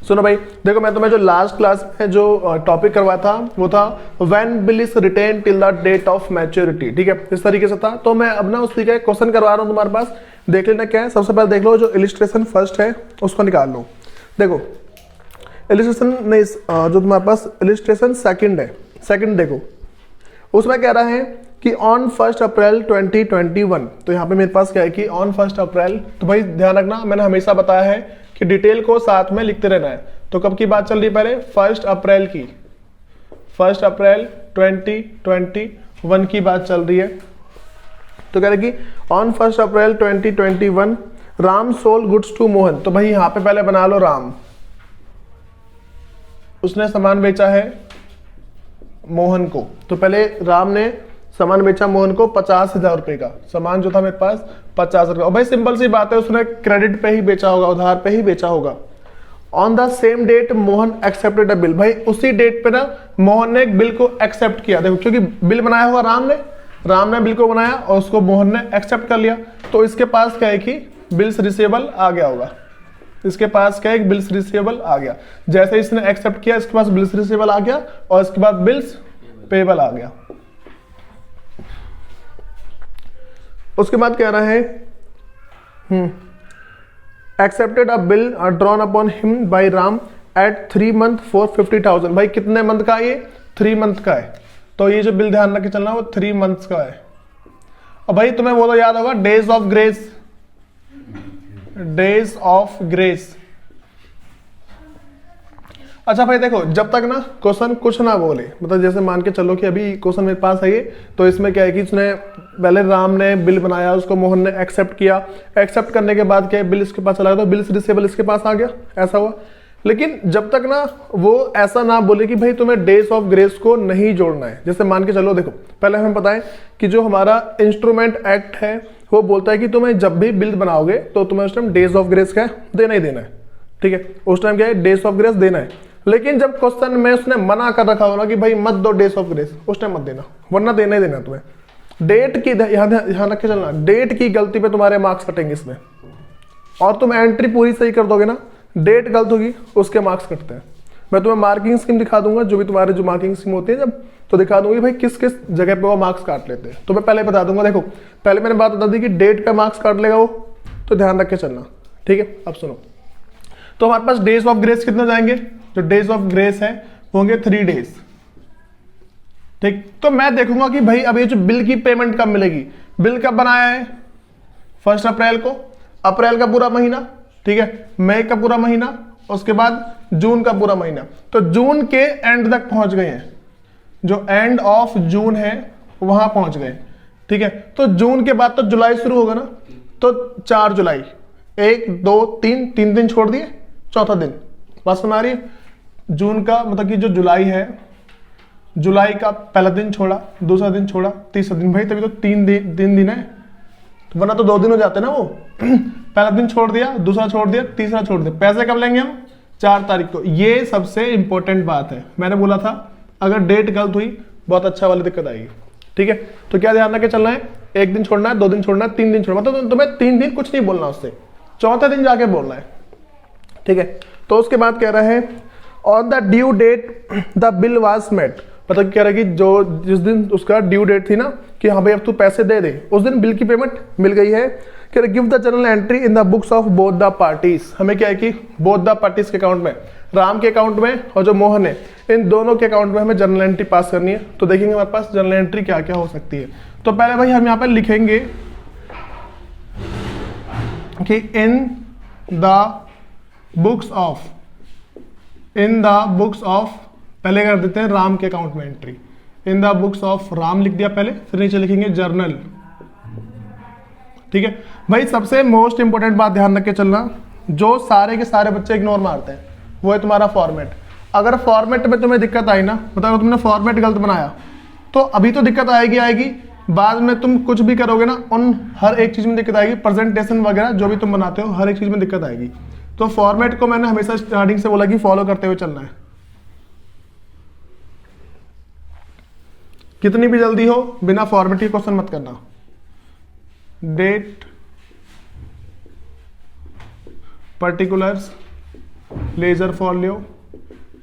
सुनो भाई, देखो मैं तुम्हें जो लास्ट क्लास में जो टॉपिक करवाया था वो था when bill is written till the date of maturity, ठीक है, इस तरीके से था। तो मैं अब ना उसी का क्वेश्चन करवा रहा हूँ तुम्हारे पास, देख लेना क्या है। सबसे पहले देख लो जो इलिस्ट्रेशन फर्स्ट है उसको निकाल लो। देखो इलिस्ट्रेशन नहीं, जो तुम्हारे पास इलिस्ट्रेशन सेकंड है, सेकंड देखो उसमें कह रहा है कि ऑन 1 अप्रैल 2021। तो यहाँ पे मेरे पास क्या है कि ऑन 1 अप्रैल, तो भाई ध्यान रखना मैंने हमेशा बताया है कि डिटेल को साथ में लिखते रहना है। तो कब की बात चल रही है, पहले 1 अप्रैल की, 1 अप्रैल 2021 की बात चल रही है। तो कह रहे कि on 1 April 2021 Ram sold goods to Mohan. तो भाई यहाँ पे पहले बना लो राम, उसने सामान बेचा है मोहन को। तो पहले राम ने सामान बेचा मोहन को 50,000 रुपए का, सामान जो था मेरे पास 50 रुपए। और भाई सिंपल सी बात है, उसने क्रेडिट पे ही बेचा होगा, उधार पे ही बेचा होगा। On the same date Mohan accepted a bill. भाई उसी डेट पे ना मोहन ने एक बिल को एक्सेप्ट किया। देखो क्योंकि बिल बनाया होगा राम ने बिल को बनाया और उसको मोहन ने एक्सेप्ट कर लिया। तो इसके पास क्या है कि बिल्स रिसीवेबल आ गया होगा, इसके पास क्या है, बिल्स रिसीवेबल आ गया। जैसे इसने एक्सेप्ट किया इसके पास बिल्स रिसीवेबल आ गया और इसके बाद बिल्स पेबल आ गया। उसके बाद कह रहा है accepted a bill drawn upon him by Ram at 3 month for 50,000। भाई कितने मंथ का है ये, 3 मंथ का है। तो ये जो बिल ध्यान रख के चलना वो 3 मंथ्स का है। और भाई तुम्हें वो तो याद होगा days of grace, days of grace. अच्छा भाई देखो जब तक ना क्वेश्चन कुछ ना बोले, मतलब जैसे मान के चलो कि अभी क्वेश्चन मेरे पास है ये, तो इसमें क्या है कि उसने पहले राम ने बिल बनाया, उसको मोहन ने एक्सेप्ट किया, एक्सेप्ट करने के बाद क्या है बिल इसके पास चला गया, तो बिल्स रिसीवेबल इसके पास आ गया, ऐसा हुआ। लेकिन जब तक ना वो ऐसा ना बोले कि भाई तुम्हें डेज ऑफ ग्रेस को नहीं जोड़ना है। जैसे मान के चलो, देखो पहले हमें पता है कि जो हमारा इंस्ट्रूमेंट एक्ट है वो बोलता है कि तुम्हें जब भी बिल बनाओगे तो तुम्हें उस टाइम डेज ऑफ ग्रेस क्या देना ही देना है, ठीक है, उस टाइम क्या है डेज ऑफ ग्रेस देना है। लेकिन जब क्वेश्चन में उसने मना कर रखा हो ना कि भाई मत दो डेज ऑफ ग्रेस, उस टाइम मत देना, वरना देना ही देना तुम्हें। डेट की ध्यान रख के चलना, डेट की गलती पे तुम्हारे मार्क्स कटेंगे इसमें। और तुम एंट्री पूरी सही कर दोगे ना, डेट गलत होगी उसके मार्क्स कटते हैं। मैं तुम्हें मार्किंग स्कीम दिखा दूंगा, जो भी तुम्हारे जो मार्किंग स्कीम होती है जब, तो दिखा दूंगी भाई किस किस जगह पे वो मार्क्स काट लेते हैं। तो मैं पहले बता दूंगा। देखो पहले मैंने बात बता दी कि डेट पे मार्क्स काट लेगा वो, तो ध्यान रख के चलना, ठीक है। अब सुनो, तो हमारे पास डेज ऑफ ग्रेस कितने जाएंगे, जो डेज ऑफ ग्रेस है होंगे 3 डेज, ठीक। तो मैं देखूंगा कि भाई अब ये जो बिल की पेमेंट कब मिलेगी। बिल कब बनाया है 1 अप्रैल को, अप्रैल का पूरा महीना, ठीक है, मई का पूरा महीना, उसके बाद जून का पूरा महीना। तो जून के एंड तक पहुंच गए हैं, जो एंड ऑफ जून है वहां पहुंच गए, ठीक है। तो जून के बाद तो जुलाई शुरू होगा ना, तो 4 जुलाई, 1 2 3 दिन छोड़ दिए, चौथा दिन, बात समझ आ रही है। जून का मतलब कि जो जुलाई है, जुलाई का पहला दिन छोड़ा, दूसरा दिन छोड़ा, तीसरा दिन, भाई तभी तो 3 दिन है, वरना तो 2 दिन हो जाते ना वो। पहला दिन छोड़ दिया, दूसरा छोड़ दिया, तीसरा छोड़ दिया। पैसे कब लेंगे हम, 4 तारीख को। ये सबसे इंपॉर्टेंट बात है, मैंने बोला था अगर डेट गलत हुई बहुत अच्छा वाली दिक्कत आएगी, ठीक है। तो क्या ध्यान रख के चलना है, 1 दिन छोड़ना है, 2 दिन छोड़ना है, 3 दिन छोड़ना, मतलब तुम्हें 3 दिन कुछ नहीं बोलना, उससे चौथे दिन जाके बोलना है, ठीक है। तो उसके बाद कह रहा है on the due date the bill was met. मतलब कह रहा है कि जो जिस दिन उसका ड्यू डेट थी ना कि हाँ भाई अब तू पैसे दे दे, उस दिन बिल की पेमेंट मिल गई है। कह रहा give the general entry in the books of both the parties. हमें क्या है कि बोथ द पार्टीज के अकाउंट में, राम के अकाउंट में और जो मोहन है, इन दोनों के अकाउंट में हमें जनरल एंट्री पास करनी है। तो देखेंगे हमारे पास जनरल एंट्री क्या क्या हो सकती है। तो पहले भाई हम यहाँ पे लिखेंगे कि इन द बुक्स ऑफ, पहले कर देते हैं राम के अकाउंट में entry, in the books of Ram लिख दिया पहले, फिर नीचे लिखेंगे जर्नल, ठीक है। भाई सबसे मोस्ट इंपोर्टेंट बात ध्यान रख के चलना, जो सारे के सारे बच्चे इग्नोर मारते हैं, वो है तुम्हारा फॉर्मेट। अगर फॉर्मेट में तुम्हें दिक्कत आई ना, मतलब अगर तुमने फॉर्मेट गलत बनाया तो अभी तो दिक्कत आएगी, बाद में तुम कुछ भी करोगे ना, उन हर एक चीज में दिक्कत आएगी, प्रेजेंटेशन वगैरह जो भी तुम बनाते हो हर एक चीज में दिक्कत आएगी। तो फॉर्मेट को मैंने हमेशा स्टार्टिंग से बोला कि फॉलो करते हुए चलना है, कितनी भी जल्दी हो बिना फॉर्मेट के क्वेश्चन मत करना। Date, particulars, ledger folio,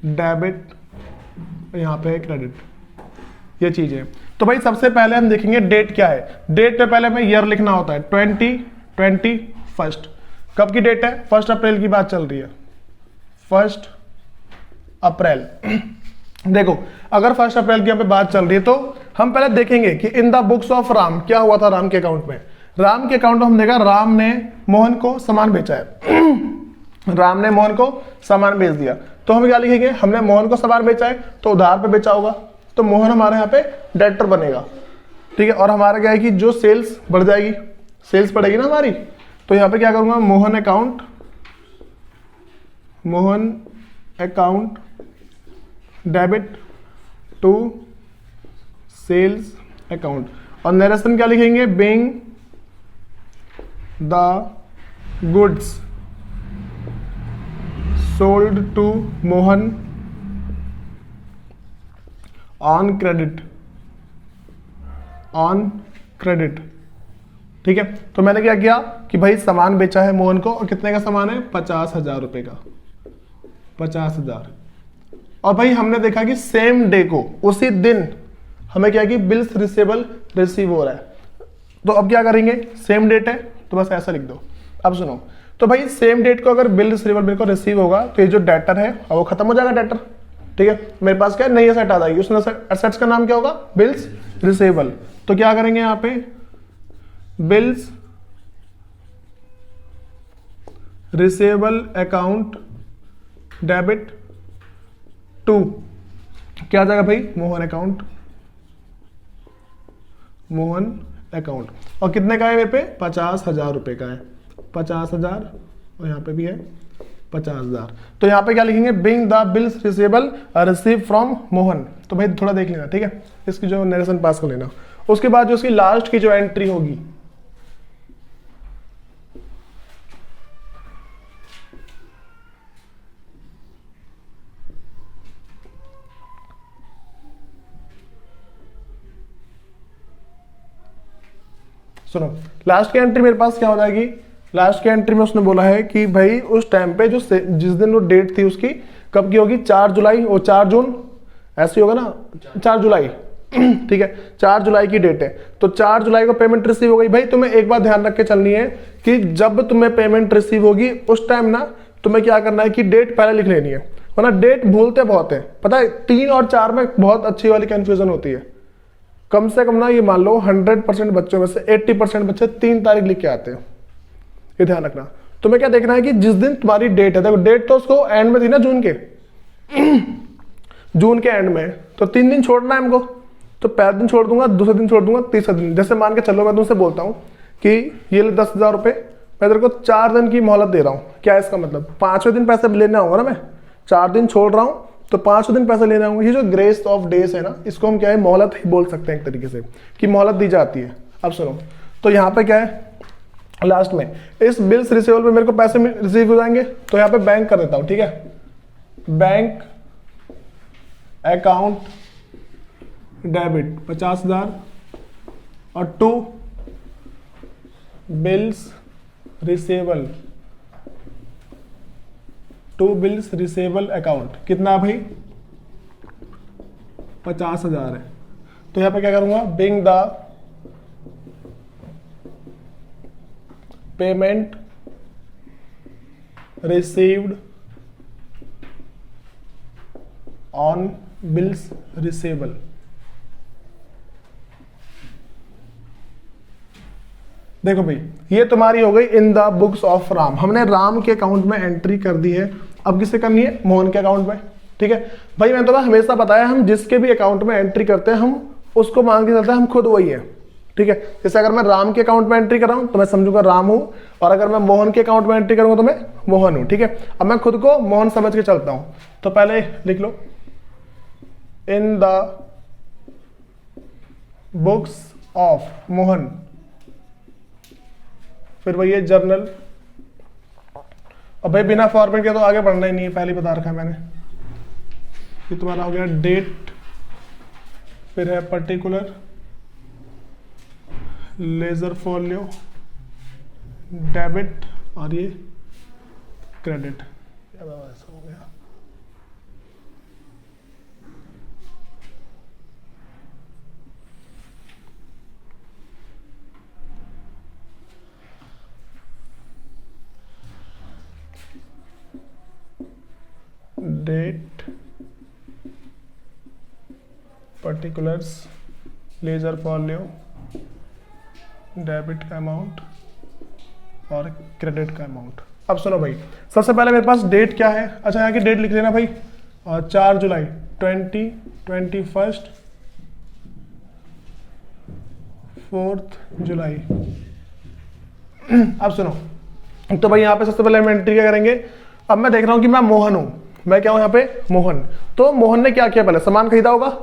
debit, यहाँ पे क्रेडिट, ये चीज है। तो भाई सबसे पहले हम देखेंगे डेट क्या है। डेट पे पहले हमें ईयर लिखना होता है, 2021। कब की डेट है? 1 अप्रैल की बात चल रही है, 1 अप्रैल। देखो अगर 1 अप्रैल की यहाँ पे बात चल रही है तो हम पहले देखेंगे कि इन द बुक्स ऑफ राम क्या हुआ था। राम के अकाउंट में, राम के अकाउंट में हम देखा राम ने मोहन को सामान बेचा है। राम ने मोहन को सामान बेच दिया, तो हम क्या लिखेंगे? हमने मोहन को सामान बेचा है तो उधार पे बेचा होगा, तो मोहन हमारे यहाँ पे डेटर बनेगा, ठीक है। और हमारा क्या है कि जो सेल्स बढ़ जाएगी, सेल्स बढ़ेगी ना हमारी, तो यहाँ पे क्या करूंगा? Mohan account debit to sales account. और नरेशन क्या लिखेंगे? Being the goods sold to Mohan on credit, ठीक है। तो मैंने क्या किया कि भाई सामान बेचा है मोहन को, और कितने का सामान है? 50,000 रुपए का, 50,000। और भाई हमने देखा कि सेम डे को, उसी दिन हमें क्या कि बिल्स रिसीवेबल रिसीव हो रहा है। तो अब क्या करेंगे? सेम डेट है तो बस ऐसा लिख दो। अब सुनो, तो भाई सेम डेट को अगर बिल रिसीवेबल मेरे को रिसीव होगा तो ये जो डेटर है वो खत्म हो जाएगा, डेटर, ठीक है। मेरे पास क्या है? नई एसेट आ जाएगी, उस एसेट्स का नाम क्या होगा? Bills receivable. तो क्या करेंगे यहाँ पे? Bills receivable account debit to क्या आ जाएगा भाई? मोहन अकाउंट। और कितने का है मेरे पे? 50,000 रुपए का है, 50,000, और यहाँ पे भी है 50,000। तो यहाँ पे क्या लिखेंगे? Being the bills receivable receive from Mohan. तो भाई थोड़ा देख लेना, ठीक है, इसकी जो नरेशन पास कर लेना। उसके बाद जो उसकी लास्ट की जो एंट्री होगी, सुनो, लास्ट की एंट्री मेरे पास क्या हो जाएगी? लास्ट की एंट्री में उसने बोला है कि भाई उस टाइम पे जो जिस दिन वो डेट थी उसकी कब की होगी? 4 जुलाई और 4 जून, ऐसे होगा ना, 4 जुलाई, ठीक है, 4 जुलाई की डेट है। तो 4 जुलाई को पेमेंट रिसीव हो गई। भाई तुम्हें एक बात ध्यान रख के चलनी है कि जब तुम्हें पेमेंट रिसीव होगी उस टाइम ना तुम्हें क्या करना है कि डेट पहले लिख लेनी है, वरना डेट भूलते बहुत है, पता है। 3 और 4 में बहुत अच्छी वाली कंफ्यूजन होती है। कम से कम ना ये मान लो 100% बच्चों में से 80% बच्चे 3 तारीख लिख के आते हैं, ये ध्यान रखना। तुम्हें क्या देखना है कि जिस दिन तुम्हारी डेट है, देखो डेट तो उसको एंड में थी ना, जून के जून के एंड में, तो 3 दिन छोड़ना है हमको। तो पहले दिन छोड़ दूंगा, दूसरे दिन छोड़ दूंगा, तीसरे दिन, जैसे मान के चलो मैं तुमसे बोलता हूं कि ये ले 10,000 रुपए, मैं तेरे को 4 दिन की मोहलत दे रहा हूं। क्या है इसका मतलब? 5वें दिन पैसे लेना होगा ना, मैं 4 दिन छोड़ रहा हूं तो 5वें दिन पैसे लेना होगा। ये जो ग्रेस ऑफ डेज है ना, इसको हम क्या है? मोहलत ही बोल सकते हैं एक तरीके से, कि मोहलत दी जाती है। अब सुनो, तो यहाँ पे क्या है? लास्ट में इस बिल्स रिसीवेबल पे मेरे को पैसे रिसीव हो जाएंगे, तो यहाँ पे बैंक कर देता हूं, ठीक है। बैंक अकाउंट डेबिट 50,000 और टू बिल्स रिसीवेबल अकाउंट, कितना भाई? 50,000 है। तो यहां पे क्या करूंगा? Being the payment received on bills receivable. देखो भाई, ये तुम्हारी हो गई इन द बुक्स ऑफ राम। हमने राम के अकाउंट में एंट्री कर दी है, अब किसे करनी है? मोहन के अकाउंट में, ठीक है। भाई मैंने तो हमेशा बताया, हम जिसके भी अकाउंट में एंट्री करते हैं हम उसको मान के चलते हैं हम खुद वही है, ठीक है। जैसे अगर मैं राम के अकाउंट में एंट्री कर रहा हूं तो मैं समझूंगा राम हूं, और अगर मैं मोहन के अकाउंट में एंट्री करूंगा तो मैं मोहन हूं, ठीक है। अब मैं खुद को मोहन समझ के चलता हूं, तो पहले लिख लो in the books of Mohan, फिर वही है जर्नल। और भाई बिना फॉर्मेट के तो आगे बढ़ना ही नहीं है, पहले बता रखा है मैंने। ये तुम्हारा हो गया डेट, फिर है पर्टिकुलर, लेजर फॉलियो, डेबिट, और ये क्रेडिट। ऐसा हो गया। Date, particulars, ledger folio, debit का अमाउंट और क्रेडिट का अमाउंट। अब सुनो भाई, सबसे पहले मेरे पास डेट क्या है, अच्छा यहाँ की डेट लिख लेना भाई, 4 जुलाई 2021, 4 जुलाई। अब सुनो, तो भाई यहाँ पे सबसे पहले हम एंट्री क्या करेंगे। अब मैं देख रहा हूँ कि मैं मोहन हूँ, मैं क्या हूँ यहाँ पे, मोहन। तो मोहन ने क्या किया, पहले सामान खरीदा होगा,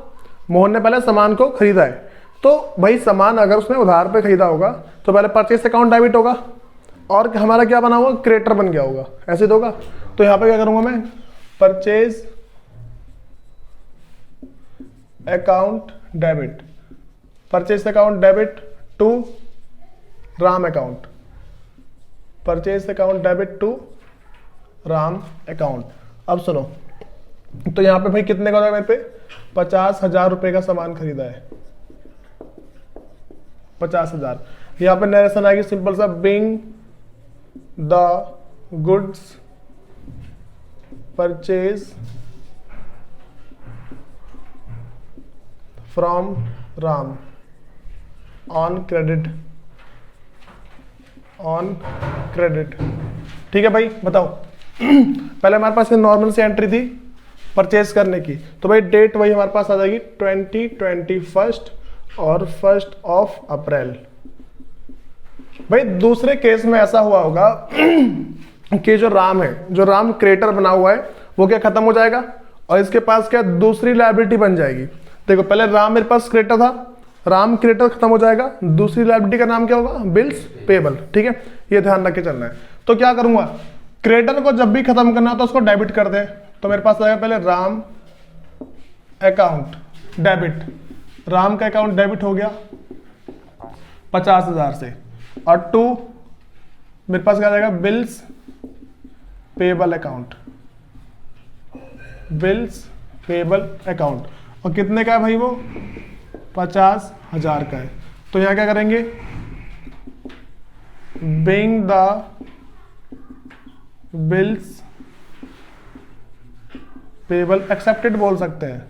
मोहन ने पहले सामान को खरीदा है। तो भाई सामान अगर उसने उधार पे खरीदा होगा तो पहले परचेस अकाउंट डेबिट होगा, और हमारा क्या बना होगा, क्रेडिटर बन गया होगा, ऐसे तो होगा। तो यहाँ पे क्या करूंगा मैं, purchase account debit, purchase account debit to Ram account, purchase account debit to Ram account. अब सुनो, तो यहाँ पे भाई कितने का होगा मेरे पे, 50,000 रुपए का सामान खरीदा है, 50,000। यहाँ पे नरेशन आएगी सिंपल सा, being the goods purchase from Ram on credit, on credit. ठीक है भाई, बताओ। पहले हमारे पास नॉर्मल सी एंट्री थी परचेज करने की, तो भाई डेट वही हमारे पास आ जाएगी 2021 और 1 अप्रैल। भाई दूसरे केस में ऐसा हुआ होगा कि जो राम है, जो राम क्रेडिटर बना हुआ है, वो क्या खत्म हो जाएगा और इसके पास क्या दूसरी लायबिलिटी बन जाएगी। देखो पहले राम मेरे पास क्रेडिटर था, राम क्रेडिटर खत्म हो जाएगा, दूसरी लायबिलिटी का नाम क्या होगा, बिल्स पेबल। ठीक है, ये ध्यान रख के चलना है। तो क्या करूंगा, क्रेडिटर को जब भी खत्म करना हो तो उसको डेबिट कर दे। तो मेरे पास आएगा पहले राम अकाउंट डेबिट, राम का अकाउंट डेबिट हो गया 50,000 से, और टू मेरे पास क्या आ जाएगा, bills payable account, bills payable account. और कितने का है भाई वो, 50,000 का है। तो यहां क्या करेंगे, being the bills payable accepted बोल सकते हैं,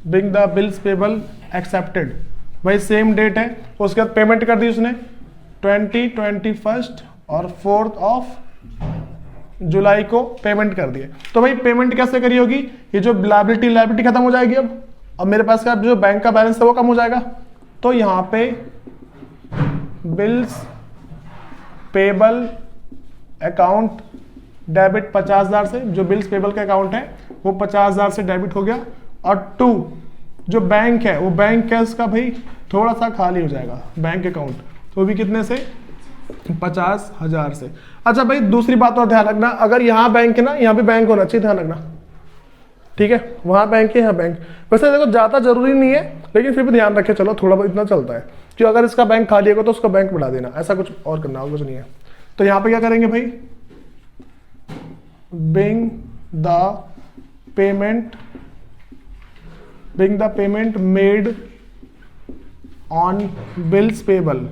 being the bills payable accepted. भाई सेम डेट है, उसके बाद पेमेंट कर दी उसने 2021 और 4 जुलाई को पेमेंट कर दिए। तो भाई पेमेंट कैसे करी होगी, ये जो लायबिलिटी खत्म हो जाएगी अब मेरे पास का जो बैंक का बैलेंस है वो कम हो जाएगा। तो यहां पे बिल्स पेबल अकाउंट डेबिट 50,000 से, जो बिल्स पेबल का अकाउंट है वो 50,000 से डेबिट हो गया, और टू जो बैंक है वो बैंक कैश का भाई थोड़ा सा खाली हो जाएगा बैंक अकाउंट, तो भी कितने से, 50,000 से। अच्छा भाई दूसरी बात और ध्यान रखना, अगर यहाँ बैंक है ना, यहाँ पे बैंक होना चाहिए, ध्यान रखना। ठीक है, वहां बैंक है, यहाँ बैंक। वैसे देखो ज्यादा जरूरी नहीं है, लेकिन फिर भी ध्यान रखे चलो, थोड़ा बहुत इतना चलता है कि अगर इसका बैंक खाली होगा तो उसका बैंक बढ़ा देना, ऐसा कुछ और करना होगा, कुछ नहीं है। तो यहाँ पे क्या करेंगे भाई, being the payment made on bills payable,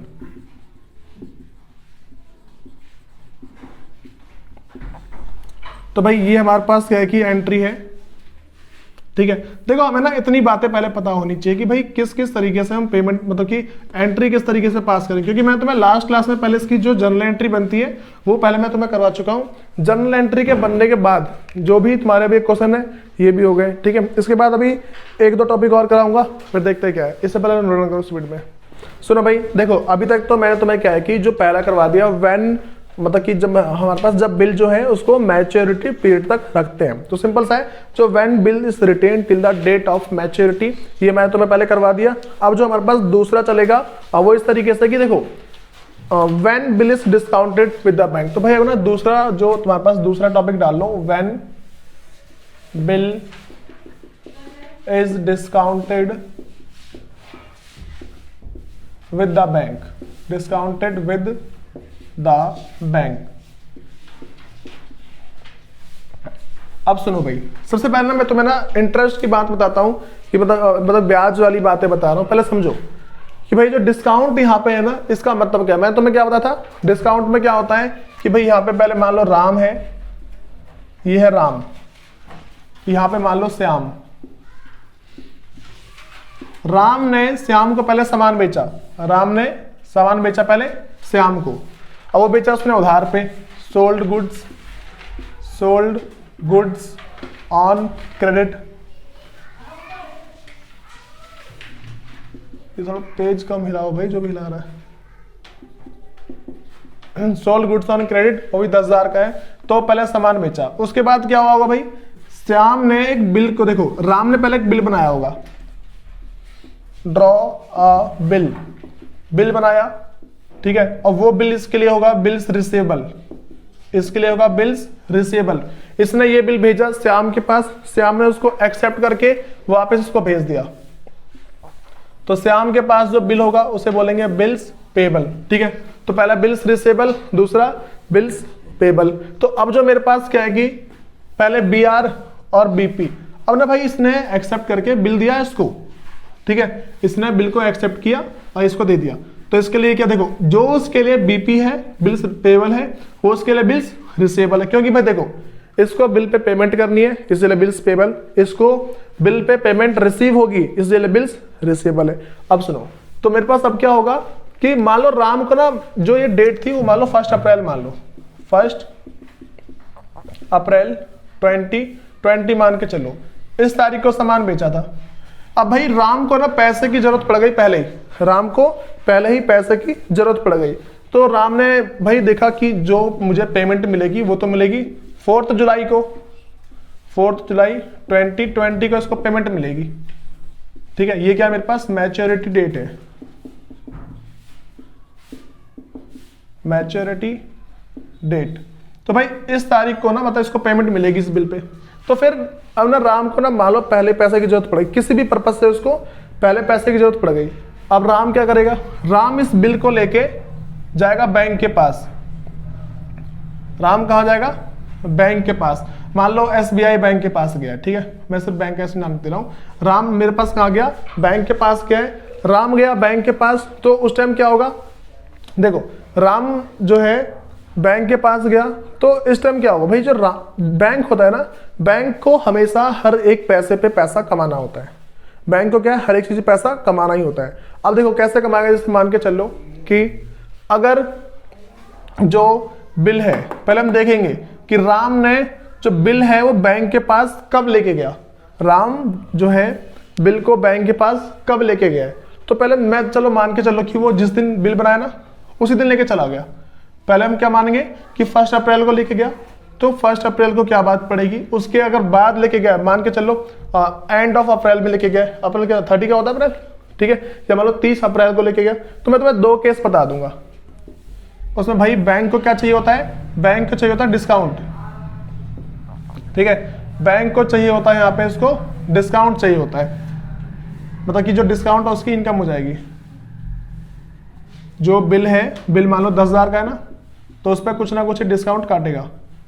तो भाई ये हमारे पास क्या है कि एंट्री है। ठीक है, देखो हमें ना इतनी बातें पहले पता होनी चाहिए कि भाई किस किस तरीके से हम पेमेंट, मतलब कि एंट्री किस तरीके से पास करें, क्योंकि मैं तुम्हें लास्ट क्लास में पहले इसकी जो जर्नल एंट्री बनती है वो पहले मैं तुम्हें करवा चुका हूं। जर्नल एंट्री के बनने के बाद जो भी तुम्हारे अभी क्वेश्चन है ये भी हो गए। ठीक है, इसके बाद अभी 1-2 टॉपिक और कराऊंगा, फिर देखते हैं क्या है। इससे पहले नोट करो स्पीड में। सुनो भाई, देखो अभी तक तो मैंने तुम्हें क्या है कि जो पहला करवा दिया, व्हेन मतलब कि जब हमारे पास जब बिल जो है उसको मैच्योरिटी पीरियड तक रखते हैं, तो सिंपल सा है, जो when bill is written till the date of maturity, ये मैंने तुम्हें पहले करवा दिया। अब जो हमारे पास दूसरा चलेगा वो इस तरीके से कि देखो when bill is discounted with the bank. तो भाई ना दूसरा जो तुम्हारे पास दूसरा टॉपिक डाल लो, when bill is discounted with the bank, discounted with the bank. अब सुनो भाई, सबसे पहले ना मैं तुम्हें ना इंटरेस्ट की बात बताता हूँ कि मतलब ब्याज वाली बातें बता रहा हूँ। पहले समझो कि भाई जो डिस्काउंट यहाँ पे है ना, इसका मतलब क्या है। मैं तुम्हें क्या बताया था, डिस्काउंट में क्या होता है कि भाई यहाँ पे पहले मान लो राम है, ये है राम, यहाँ पे मान लो श्याम। राम ने श्याम को पहले सामान बेचा, राम ने सामान बेचा पहले श्याम को। अब वो बेचा उसने उधार पे, सोल्ड गुड्स ऑन क्रेडिट। ये थोड़ा पेज कम हिलाओ भाई, जो भी हिला रहा है। सोल्ड गुड्स ऑन क्रेडिट, वो भी 10,000 का है। तो पहले सामान बेचा, उसके बाद क्या हुआ होगा भाई, श्याम ने एक बिल को, देखो राम ने पहले एक बिल बनाया होगा, ड्रॉ अ बिल बनाया, ठीक है। और वो बिल इसके लिए होगा बिल्स रिसीवेबल, इसके लिए होगा बिल्स रिसीवेबल। इसने ये बिल भेजा श्याम के पास, श्याम ने उसको एक्सेप्ट करके वापस उसको भेज दिया। तो श्याम के पास जो बिल होगा उसे बोलेंगे बिल्स पेबल, ठीक है। तो पहला बिल्स रिसीवेबल, दूसरा बिल्स पेबल। तो अब जो मेरे पास क्या है कि पहले BR और BP। अब ना भाई इसने एक्सेप्ट करके बिल दिया इसको, ठीक है, इसने बिल को एक्सेप्ट किया और इसको दे दिया। तो इसके लिए क्या, देखो जो उसके लिए BP है, बिल्स पेबल है, वो उसके लिए बिल्स रिसीवेबल है। क्योंकि भाई देखो इसको बिल पे पेमेंट करनी है, इसलिए बिल्स पेबल, इसको बिल पे पेमेंट रिसीव होगी, इसलिए बिल्स रिसीवेबल है। अब सुनो, तो मेरे पास अब क्या होगा कि मान लो राम को ना जो ये डेट थी वो मान लो 1 अप्रैल, मान लो 1 अप्रैल 2020 मान के चलो, इस तारीख को सामान बेचा था। अब भाई राम को ना पैसे की जरूरत पड़ गई, पहले ही राम को पहले ही पैसे की जरूरत पड़ गई। तो राम ने भाई देखा कि जो मुझे पेमेंट मिलेगी वो तो मिलेगी 4 जुलाई को, 4 जुलाई 2020 को इसको पेमेंट मिलेगी, ठीक है। ये क्या मेरे पास मैच्योरिटी डेट है, मैच्योरिटी डेट। तो भाई इस तारीख को ना मतलब इसको पेमेंट मिलेगी इस बिल पे। तो फिर अब ना राम को ना मान लो पहले पैसे की जरूरत पड़ गई, किसी भी पर्पज से उसको पहले पैसे की जरूरत पड़ गई। अब राम क्या करेगा, राम इस बिल को लेके जाएगा बैंक के पास। राम कहाँ जाएगा, बैंक के पास। मान लो SBI बैंक के पास गया, ठीक है, मैं सिर्फ बैंक ऐसे नाम दे रहा हूँ। राम मेरे पास कहाँ गया, बैंक के पास गया है। राम गया बैंक के पास, तो उस टाइम क्या होगा, देखो राम जो है बैंक के पास गया, तो इस टाइम क्या होगा भाई, जो बैंक होता है ना, बैंक को हमेशा हर एक पैसे पे पैसा कमाना होता है। बैंक को क्या है, हर एक चीज पैसा कमाना ही होता है। अब देखो कैसे कमाएगा, जैसे मान के चलो कि अगर जो बिल है, पहले हम देखेंगे कि राम ने जो बिल है वो बैंक के पास कब लेके गया। राम जो है बिल को बैंक के पास कब लेके गया है, तो पहले मैं चलो मान के चलो कि वो जिस दिन बिल बनाया ना उसी दिन लेके चला गया। पहले हम क्या मानेंगे कि 1 अप्रैल को लेके गया, तो 1 अप्रैल को क्या बात पड़ेगी, उसके अगर बाद लेके गया, मान के चलो एंड ऑफ अप्रैल में लेके गया, अप्रैल क्या 30 का होता है अप्रैल, ठीक है, या मान लो 30 अप्रैल को लेके गया। तो मैं तुम्हें 2 केस बता दूंगा। उसमें भाई बैंक को क्या चाहिए होता है, बैंक को चाहिए होता है डिस्काउंट, ठीक है, बैंक को चाहिए होता है यहाँ पे इसको डिस्काउंट चाहिए होता है, मतलब कि जो डिस्काउंट है उसकी इनकम हो जाएगी। जो बिल है, बिल मान लो 10,000 का है ना, तो उस पर कुछ ना कुछ डिस्काउंट काटेगा,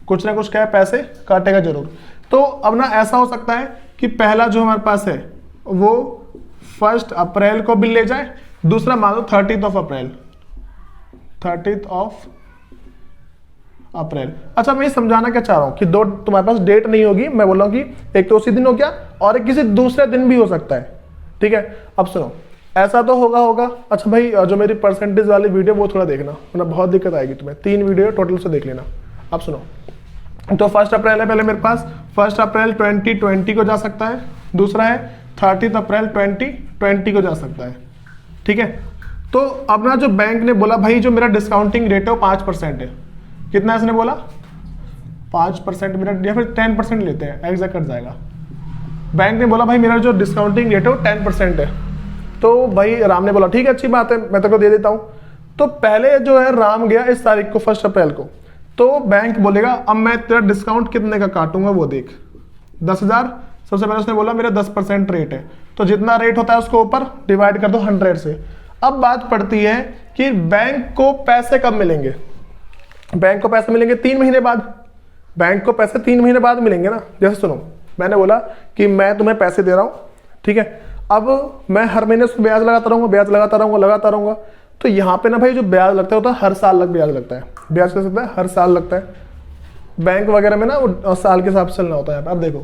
कुछ ना कुछ क्या है पैसे काटेगा जरूर। तो अब ना ऐसा हो सकता है कि पहला जो हमारे पास है वो 1 अप्रैल को बिल ले जाए, दूसरा मान लो 30 अप्रैल, 30 अप्रैल। अच्छा मैं ये समझाना क्या चाह रहा हूँ कि 2 तुम्हारे पास डेट नहीं होगी, मैं बोल रहा हूँ कि एक तो उसी दिन हो गया और एक किसी दूसरे दिन भी हो सकता है, ठीक है। अब सुनो ऐसा तो होगा। अच्छा भाई जो मेरी परसेंटेज वाली वीडियो वो थोड़ा देखना, वरना बहुत दिक्कत आएगी तुम्हें। 3 वीडियो टोटल से देख लेना। अब सुनो, तो 1 अप्रैल है पहले मेरे पास, 1 अप्रैल 2020 को जा सकता है, दूसरा है 30 अप्रैल 2020 को जा सकता है, ठीक है। तो अब ना जो बैंक ने बोला भाई जो मेरा डिस्काउंटिंग रेट है वो 5% है, कितना इसने बोला 5% मेरा, या फिर 10% लेते हैं एग्जैक्ट कट जाएगा। बैंक ने बोला भाई मेरा जो डिस्काउंटिंग रेट है वो 10% है। तो भाई राम ने बोला ठीक है अच्छी बात है मैं तेरे को दे देता हूं। तो पहले जो है राम गया इस तारीख को 1 अप्रैल को, तो बैंक बोलेगा अब मैं तेरा डिस्काउंट कितने का काटूंगा वो देख, 10,000। सबसे पहले उसने बोला मेरा 10% रेट है, तो जितना रेट होता है उसको ऊपर डिवाइड कर दो 100 से। अब बात पड़ती है कि बैंक को पैसे कब मिलेंगे, बैंक को पैसे मिलेंगे 3 महीने बाद, बैंक को पैसे 3 महीने बाद मिलेंगे ना। जैसे सुनो, मैंने बोला कि मैं तुम्हें पैसे दे रहा हूँ, ठीक है, अब मैं हर महीने उसको ब्याज लगाता रहूंगा, ब्याज लगाता रहूंगा। तो यहाँ पे ना भाई जो ब्याज लगता है होता है हर साल ब्याज लगता है। ब्याज कैसे लगता है? हर साल लगता है। बैंक वगैरह में ना वो साल के हिसाब से चलना होता है। अब देखो,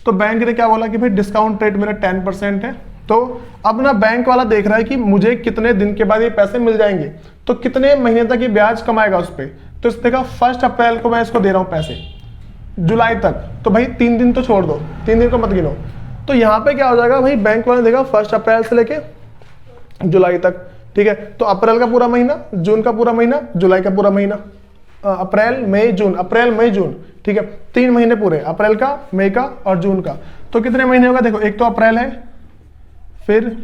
तो बैंक ने क्या बोला कि भाई डिस्काउंट रेट मेरा 10% है। तो अब ना बैंक वाला देख रहा है कि मुझे कितने दिन के बाद ये पैसे मिल जाएंगे, तो कितने महीने तक ये ब्याज कमाएगा उस पर। तो इसने कहा 1 अप्रैल को मैं इसको दे रहा हूँ पैसे, जुलाई तक। तो भाई 3 दिन तो छोड़ दो, 3 दिन को मत गिनो। तो यहाँ पे क्या हो जाएगा भाई, बैंक वाले देगा 1 अप्रैल से लेके जुलाई तक, ठीक है। तो अप्रैल का पूरा महीना, जून का पूरा महीना, जुलाई का पूरा महीना, अप्रैल मई जून, ठीक है, 3 महीने पूरे, अप्रैल का, मई का और जून का। तो कितने महीने होगा? देखो, एक तो अप्रैल है, फिर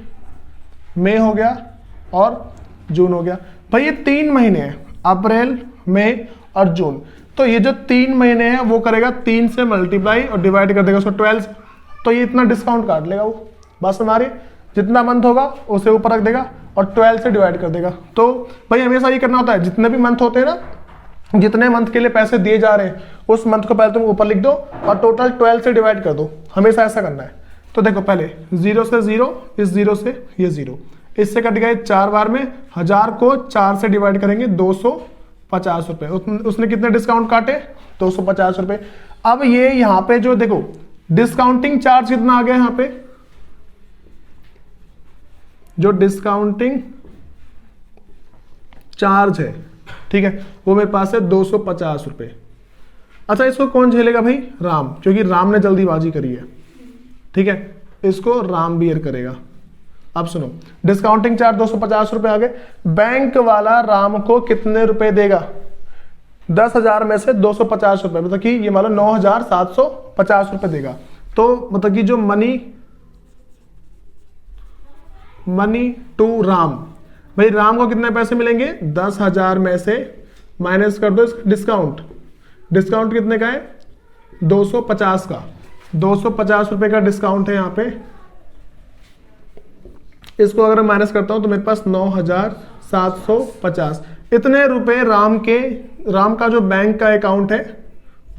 मई हो गया और जून हो गया। भाई ये 3 महीने हैं, अप्रैल, मई और जून। तो ये जो 3 महीने हैं वो करेगा 3 से मल्टीप्लाई और डिवाइड कर देगा उसको 12 से। तो ये इतना डिस्काउंट काट लेगा वो। बस हमारी जितना मंथ होगा उसे ऊपर रख देगा और 12 से डिवाइड कर देगा। तो भाई हमेशा ये करना होता है, जितने भी मंथ होते हैं ना, जितने मंथ के लिए पैसे दिए जा रहे हैं उस मंथ को पहले तुम ऊपर लिख दो और टोटल 12 से डिवाइड कर दो। हमेशा ऐसा करना है। तो देखो, पहले 0 से 0, इस 0 से ये 0, इससे कट गए 4 बार में। 1000 को 4 से डिवाइड करेंगे 250 रुपए। उसने कितने डिस्काउंट काटे? 250 रुपए। अब ये यहाँ पे जो देखो डिस्काउंटिंग चार्ज कितना आ गया यहाँ पे, जो डिस्काउंटिंग चार्ज है, ठीक है, वो मेरे पास है 250 रुपए। अच्छा, इसको कौन झेलेगा भाई? राम, क्योंकि राम ने जल्दीबाजी करी है, ठीक है, इसको राम बियर करेगा। अब सुनो, डिस्काउंटिंग चार्ज 250 रुपए आ गए। बैंक वाला राम को कितने रुपए देगा? 10,000 में से 250 रुपए, मतलब कि ये मान लो 9,750 रुपए देगा। तो मतलब कि जो मनी टू राम, भाई राम को कितने पैसे मिलेंगे? 10,000 में से माइनस कर दो डिस्काउंट। डिस्काउंट कितने का है? 250 का। 250 रुपए का डिस्काउंट है यहाँ पे। इसको अगर माइनस करता हूं तो मेरे पास 9,750 इतने रुपए राम का जो बैंक का अकाउंट है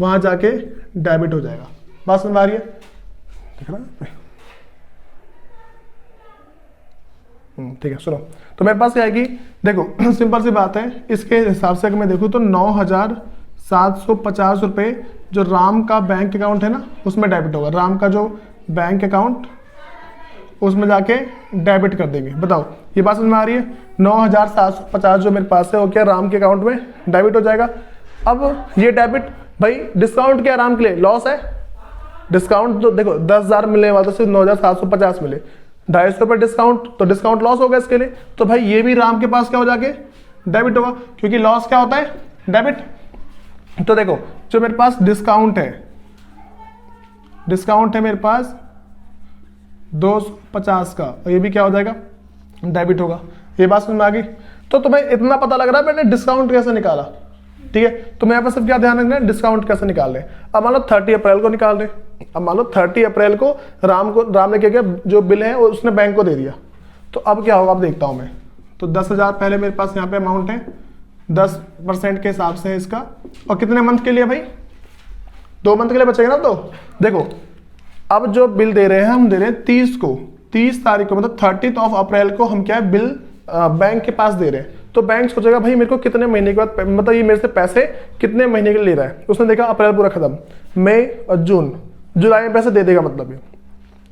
वहां जाके डेबिट हो जाएगा। बात समझ आ रही है? देख रहा है? ठीक है, सुनो। तो मेरे पास क्या है कि देखो सिंपल सी बात है, इसके हिसाब से अगर मैं देखूं तो 9,750 रुपए जो राम का बैंक अकाउंट है ना उसमें डेबिट होगा। राम का जो बैंक अकाउंट उसमें जाके डेबिट कर देंगे। बताओ, ये बात समझ में आ रही है? 9,750 जो मेरे पास है वो क्या राम के अकाउंट में डेबिट हो जाएगा। अब ये डेबिट, भाई डिस्काउंट क्या राम के लिए? लॉस है। डिस्काउंट तो देखो 10,000 मिलने वाला तो सिर्फ 9,750 मिले, 250 रुपये डिस्काउंट, तो डिस्काउंट लॉस होगा इसके लिए। तो भाई ये भी राम के पास क्या हो जाके डेबिट होगा, क्योंकि लॉस क्या होता है? डेबिट। तो देखो, जो मेरे पास डिस्काउंट है मेरे पास 250 का, और ये भी क्या हो जाएगा? डेबिट होगा। ये बात समझ में आ गई? तो तुम्हें इतना पता लग रहा है मैंने डिस्काउंट कैसे निकाला, ठीक है। तो मैं यहाँ पर सब क्या ध्यान रखना है? डिस्काउंट कैसे निकाल रहे। अब मान लो 30 अप्रैल को निकाल रहे। अब मान लो 30 अप्रैल को राम ने क्या किया, जो बिल है वो उसने बैंक को दे दिया। तो अब क्या होगा, अब देखता हूं मैं। तो 10,000 पहले मेरे पास यहाँ पे अमाउंट है, 10% के हिसाब से है इसका। और कितने मंथ के लिए भाई? 2 मंथ के लिए बचेगा ना। तो देखो, अब जो बिल दे रहे हैं हम दे रहे हैं 30 तारीख को, मतलब 30 अप्रैल को हम क्या है बिल बैंक के पास दे रहे हैं। तो बैंक सोचेगा भाई मेरे को कितने महीने के बाद, मतलब ये मेरे से पैसे कितने महीने के लिए ले रहा है। उसने देखा अप्रैल पूरा खत्म, मई और जून, जुलाई में पैसे दे देगा, मतलब ये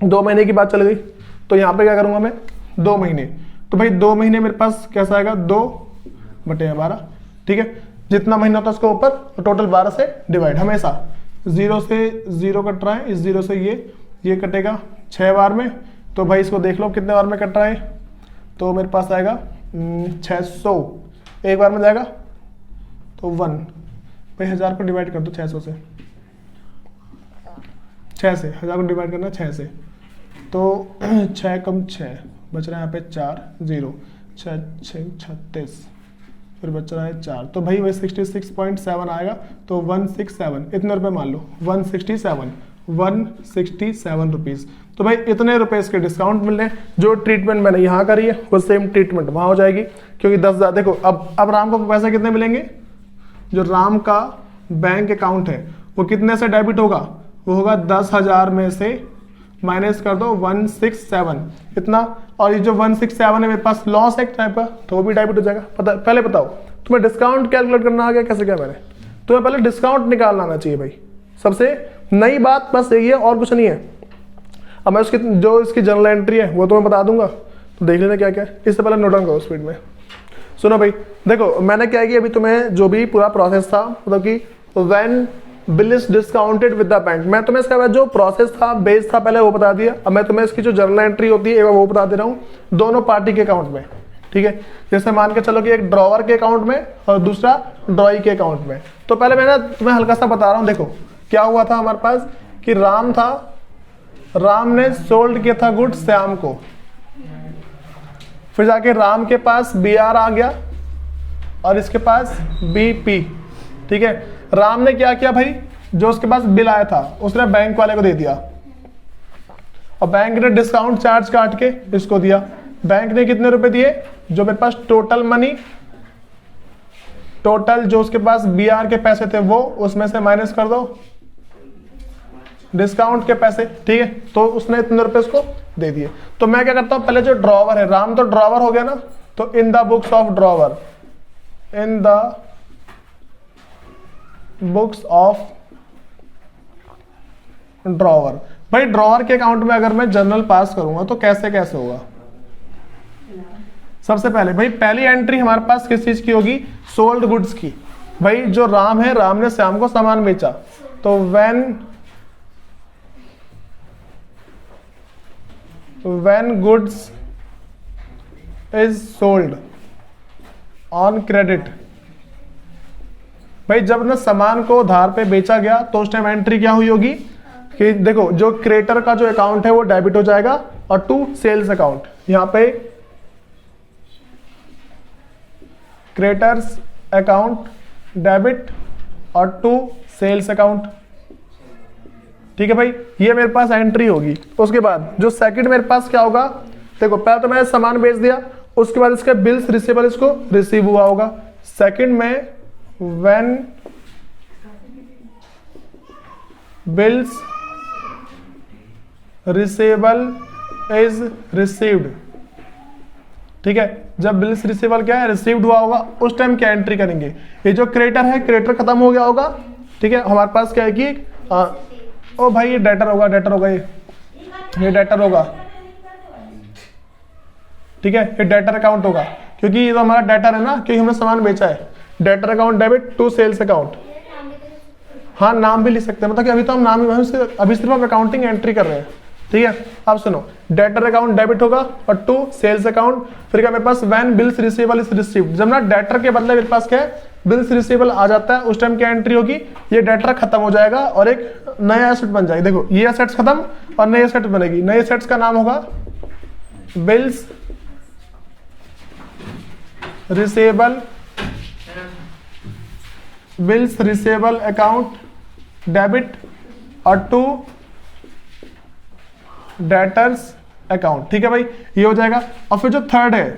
2 महीने की बात चल गई। तो यहाँ पे क्या करूंगा मैं? 2 महीने। तो भाई 2 महीने मेरे पास कैसा आएगा? 2/12, ठीक है। जितना महीना होता है उसको ऊपर, टोटल 12 से डिवाइड। हमेशा 0 से 0 कट रहा है, इस 0 से ये कटेगा 6 बार में। तो भाई इसको देख लो कितने बार में कट रहा है। तो मेरे पास आएगा 600 एक बार में जाएगा, तो 1। भाई 1000 को डिवाइड कर दो 600 से, 6 से 1000 को डिवाइड करना 6 से, तो 6 कम 6 बच रहा है यहाँ पे 4, 0, 6 6 36, फिर बच रहा है 4। तो भाई वही 66.7 आएगा। तो 167 इतने रुपए मान लो, 167 रुपीज। तो भाई इतने रुपए इसके डिस्काउंट मिल रहे हैं। जो ट्रीटमेंट मैंने यहाँ करी है वो सेम ट्रीटमेंट वहां हो जाएगी, क्योंकि 10,000। देखो अब राम को पैसे कितने मिलेंगे? जो राम का बैंक अकाउंट है वो कितने से डेबिट होगा, वो होगा 10,000 में से माइनस कर दो 167 इतना, और ये जो 167 है मेरे पास लॉस है एक टाइप का, तो वो भी डेबिट हो जाएगा। पहले बताओ तुम्हें डिस्काउंट कैलकुलेट करना आ गया कैसे, क्या मैंने तुम्हें पहले डिस्काउंट निकालना आना चाहिए भाई, सबसे नई बात बस यही है और कुछ नहीं है। अब मैं उसकी जो इसकी जर्नल एंट्री है वो तुम्हें बता दूंगा, तो देख लेना क्या क्या है। इससे पहले नोट डाउन करो स्पीड में। सुनो भाई, देखो मैंने क्या किया अभी तुम्हें जो भी पूरा प्रोसेस था, मतलब कि when bill is discounted with the bank, मैं तुम्हें इसका जो प्रोसेस था बेस था पहले वो बता दिया। अब मैं तुम्हें इसकी जो जर्नल एंट्री होती है एक बार वो बता दे रहा हूँ, दोनों पार्टी के अकाउंट में, ठीक है। जैसे मान के चलो कि एक ड्रॉवर के अकाउंट में और दूसरा ड्रॉई के अकाउंट में। तो पहले मैं तुम्हें हल्का सा बता रहा हूँ, देखो क्या हुआ था हमारे पास कि राम था, राम ने सोल्ड किया था गुड्स श्याम को, फिर जाके राम के पास BR आ गया और इसके पास BP, ठीक है। राम ने क्या किया भाई, जो उसके पास बिल आया था उसने बैंक वाले को दे दिया, और बैंक ने डिस्काउंट चार्ज काट के इसको दिया। बैंक ने कितने रुपए दिए, जो मेरे पास टोटल मनी, टोटल जो उसके पास BR के पैसे थे वो उसमें से माइनस कर दो डिस्काउंट के पैसे, ठीक है। तो उसने इतने रुपए उसको दे दिए। तो मैं क्या करता हूं, पहले जो ड्रॉवर है, राम तो ड्रॉवर हो गया ना, तो इन the books of drawer, in the books of drawer. भाई ड्रॉवर के अकाउंट में अगर मैं जर्नल पास करूंगा तो कैसे कैसे होगा। सबसे पहले भाई पहली एंट्री हमारे पास किस चीज की होगी, सोल्ड गुड्स की। भाई जो राम है, राम ने श्याम को सामान बेचा, तो when goods is sold on credit, भाई जब ना सामान को उधार पे बेचा गया तो उस टाइम एंट्री क्या हुई होगी कि देखो जो क्रेडिटर का जो अकाउंट है वो डेबिट हो जाएगा और टू सेल्स अकाउंट, यहां पे क्रेडिटर्स अकाउंट डेबिट और टू सेल्स अकाउंट, ठीक है भाई। ये मेरे पास एंट्री होगी। उसके बाद जो सेकंड मेरे पास क्या होगा, देखो पहले तो मैंने सामान बेच दिया, उसके बाद इसके बिल्स रिसीवेबल इसको रिसीव हुआ होगा। सेकंड में when bills receivable is received, ठीक है। जब बिल्स रिसीवेबल क्या है, रिसीव्ड हुआ होगा, उस टाइम क्या एंट्री करेंगे। ये जो क्रेडिटर है, क्रेडिटर खत्म हो गया होगा, ठीक है। हमारे पास क्या है कि ओ भाई ये डेटर होगा, डेटर होगा, ये डेटर होगा, ठीक है। ये डेटर अकाउंट होगा क्योंकि ये तो हमारा डेटर है ना, क्योंकि हमने सामान बेचा है। Debtor account debit to sales account, हाँ नाम भी लिख सकते हैं, मतलब कि अभी तो हम नाम अभी सिर्फ हम अकाउंटिंग एंट्री कर रहे हैं, ठीक है। अब सुनो, डेटर अकाउंट डेबिट होगा और टू सेल्स अकाउंट, फिर क्या मेरे पास when bills receivable is received, जब ना डेटर के बदले मेरे पास क्या है बिल्स रिसीवेबल आ जाता है, उस टाइम क्या एंट्री होगी, ये डेटर खत्म हो जाएगा और एक नया एसेट बन जाएगा। देखो ये एसेट्स खत्म और नए एसेट बनेगी, नए एसेट्स का नाम होगा bills receivable, bills receivable account debit और टू डेटर्स अकाउंट, ठीक है भाई, ये हो जाएगा। और फिर जो थर्ड है,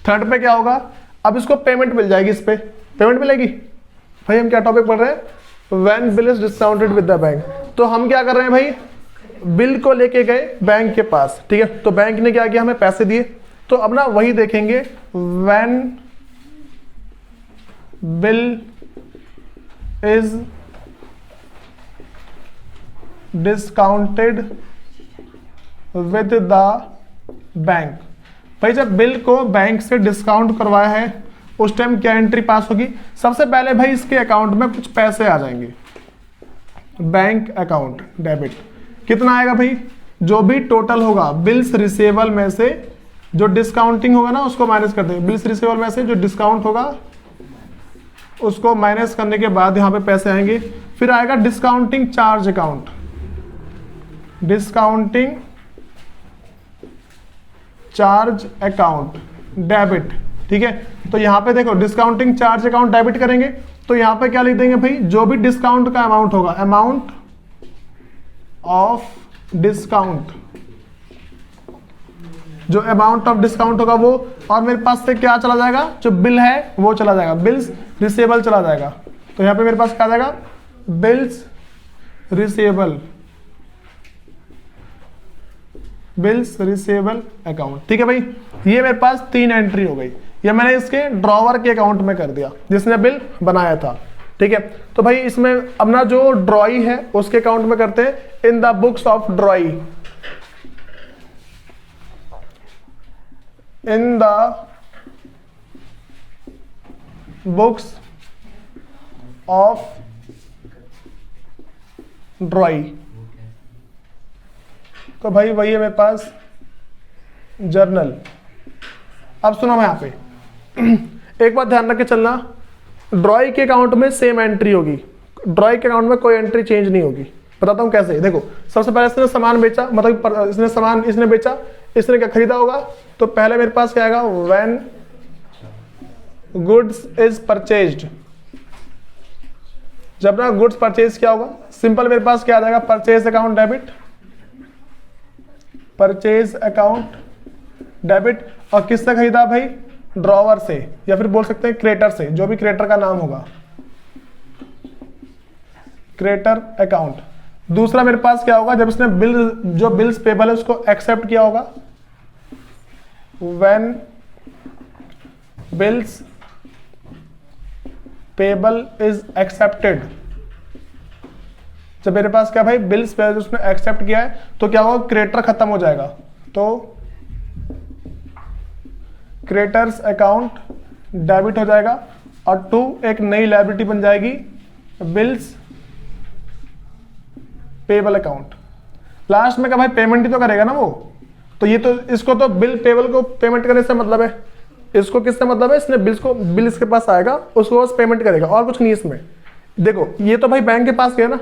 थर्ड पे क्या होगा, अब इसको पेमेंट मिल जाएगी, इस पे पेमेंट मिलेगी। भाई हम क्या टॉपिक पढ़ रहे हैं, when bill is discounted with the bank. तो हम क्या कर रहे हैं भाई, बिल को लेके गए बैंक के पास, ठीक है। तो बैंक ने क्या किया, हमें पैसे दिए, तो अब ना वही देखेंगे when bill is discounted with the bank. भाई जब बिल को बैंक से डिस्काउंट करवाया है उस टाइम क्या एंट्री पास होगी, सबसे पहले भाई इसके अकाउंट में कुछ पैसे आ जाएंगे, बैंक अकाउंट डेबिट। कितना आएगा भाई, जो भी टोटल होगा बिल्स रिसीवेबल में से जो डिस्काउंटिंग होगा ना उसको माइनस कर देंगे, बिल्स रिसीवेबल में से जो डिस्काउंट होगा उसको माइनस करने के बाद यहां पे पैसे आएंगे। फिर आएगा discounting charge account, discounting charge account debit, ठीक है। तो यहां पे देखो डिस्काउंटिंग चार्ज अकाउंट डेबिट करेंगे, तो यहां पे क्या लिख देंगे भाई, जो भी डिस्काउंट का अमाउंट होगा, अमाउंट ऑफ डिस्काउंट, जो अमाउंट ऑफ डिस्काउंट होगा वो, और मेरे पास से क्या चला जाएगा, जो बिल है वो चला जाएगा, बिल्स रिसीवेबल चला जाएगा। तो यहां पे मेरे पास क्या आ जाएगा, bills receivable, bills receivable account. ठीक है भाई, ये मेरे पास 3 एंट्री हो गई। ये मैंने इसके ड्रॉवर के अकाउंट में कर दिया जिसने बिल बनाया था। ठीक है, तो भाई इसमें अपना जो ड्रॉई है उसके अकाउंट में करते हैं, इन the books of ड्रॉई, in the books of ड्रॉई। तो भाई वही है मेरे पास जर्नल। अब सुनो मैं यहाँ पे एक बात ध्यान रख के चलना, ड्रॉई के अकाउंट में सेम एंट्री होगी, ड्रॉई के अकाउंट में कोई एंट्री चेंज नहीं होगी। बताता हूँ कैसे। देखो, सबसे पहले इसने सामान बेचा, मतलब इसने सामान इसने बेचा, इसने क्या खरीदा होगा, तो पहले मेरे पास क्या आएगा, व्हेन गुड्स इज परचेज्ड। जब ना गुड्स परचेज किया होगा, सिंपल मेरे पास क्या आ जाएगा, purchase account debit, purchase account debit. और किससे खरीदा भाई, ड्रॉवर से, या फिर बोल सकते हैं क्रेटर से, जो भी क्रेटर का नाम होगा, क्रेटर अकाउंट। दूसरा मेरे पास क्या होगा, जब इसने बिल, जो बिल्स पेबल है उसको एक्सेप्ट किया होगा, when bills payable is accepted. जब मेरे पास क्या भाई, बिल्स पेबल उसने एक्सेप्ट किया है, तो क्या होगा, क्रेटर खत्म हो जाएगा, तो क्रेटर्स अकाउंट डेबिट हो जाएगा। और 2 एक नई लायबिलिटी बन जाएगी, बिल्स पेबल अकाउंट। लास्ट में क्या भाई, पेमेंट ही तो करेगा ना वो, तो ये तो इसको तो बिल पेबल को पेमेंट करने से मतलब है, इसको किससे मतलब है, इसने बिल्स को, बिल इसके पास आएगा, उसको बस पेमेंट करेगा और कुछ नहीं इसमें। देखो ये तो भाई बैंक के पास गया ना,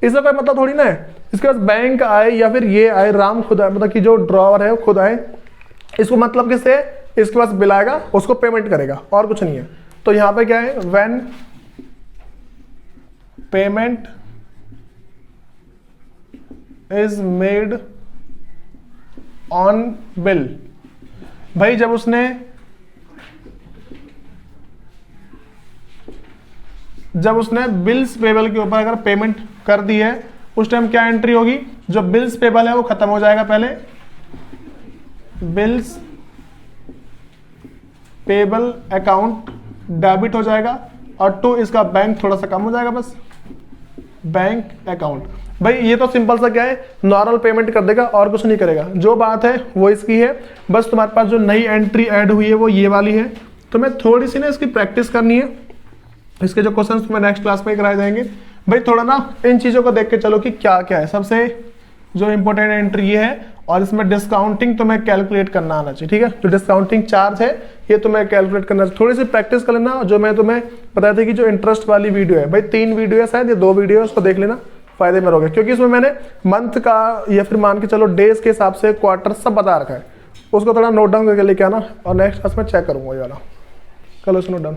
इसका कोई मतलब थोड़ी ना है, इसके पास बैंक आए या फिर ये आए, राम खुद आए, मतलब कि जो ड्रॉवर है वो खुद आए, इसको मतलब किससे, इसके पास बिल आएगा, उसको पेमेंट करेगा और कुछ नहीं है। तो यहां पे क्या है, when payment is made on bill. भाई जब उसने बिल्स पेबल के ऊपर अगर पेमेंट कर दी है, उस टाइम क्या एंट्री होगी, जो बिल्स पेबल है वो खत्म हो जाएगा, पहले बिल्स पेबल अकाउंट डेबिट हो जाएगा, और 2 इसका बैंक थोड़ा सा कम हो जाएगा, बस बैंक अकाउंट। भाई ये तो सिंपल सा क्या है, नॉर्मल पेमेंट कर देगा और कुछ नहीं करेगा। जो बात है वो इसकी है, बस तुम्हारे पास जो नई एंट्री ऐड हुई है वो ये वाली है। तो मैं थोड़ी सी ना इसकी प्रैक्टिस करनी है, इसके जो क्वेश्चंस तुम्हें नेक्स्ट क्लास में कराए जाएंगे। भाई थोड़ा ना इन चीज़ों को देख के चलो कि क्या क्या है। सबसे जो इंपॉर्टेंट एंट्री ये है, और इसमें डिस्काउंटिंग तुम्हें कैलकुलेट करना आना चाहिए। ठीक है, जो डिस्काउंटिंग चार्ज है ये तुम्हें कैलकुलेट करना चाहिए। थोड़ी सी प्रैक्टिस कर लेना। जो मैं तुम्हें बताया था कि जो इंटरेस्ट वाली वीडियो है, भाई 3 वीडियो है शायद, ये 2 वीडियो है, उसको देख लेना, फायदे में रहोगे, क्योंकि इसमें मैंने मंथ का या फिर मान के चलो डेज के हिसाब से क्वार्टर सब बता रखा है। उसको थोड़ा नोट डाउन करके लेके आना, और नेक्स्ट क्लास में चेक करूंगा ये वाला। कल उसको नोट डाउन।